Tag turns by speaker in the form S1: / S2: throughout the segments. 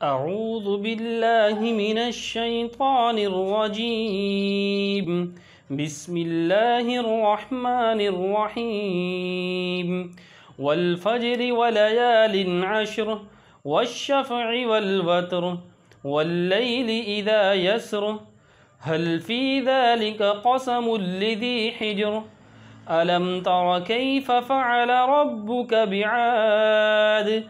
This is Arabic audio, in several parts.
S1: أعوذ بالله من الشيطان الرجيم. بسم الله الرحمن الرحيم. والفجر وليال عشر والشفع والوتر والليل إذا يسر هل في ذلك قسم لذي حجر ألم تر كيف فعل ربك بعاد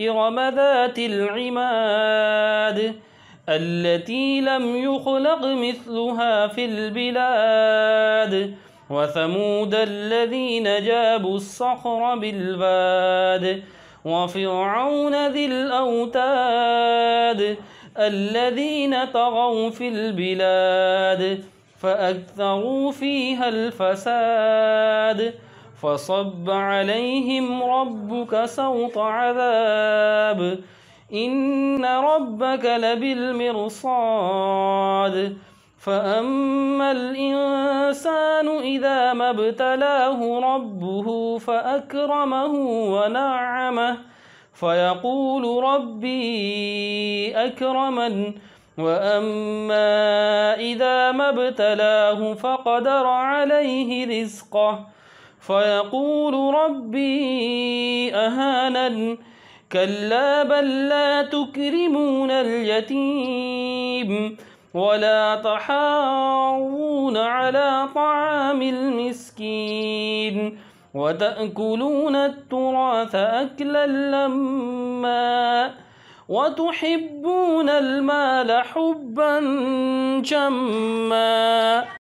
S1: إرم ذات العماد التي لم يخلق مثلها في البلاد وثمود الذين جابوا الصخر بالواد وفرعون ذي الأوتاد الذين طغوا في البلاد فأكثروا فيها الفساد فصب عليهم ربك سوط عذاب إن ربك لبالمرصاد فأما الإنسان إذا ما ابتلاه ربه فأكرمه ونعمه فيقول ربي أكرمن وأما إذا ما ابتلاه فقدر عليه رزقه فيقول ربي أهانن كلا بل لا تكرمون اليتيم ولا تحاضون على طعام المسكين وتأكلون التراث أكلا لما وتحبون المال حبا جما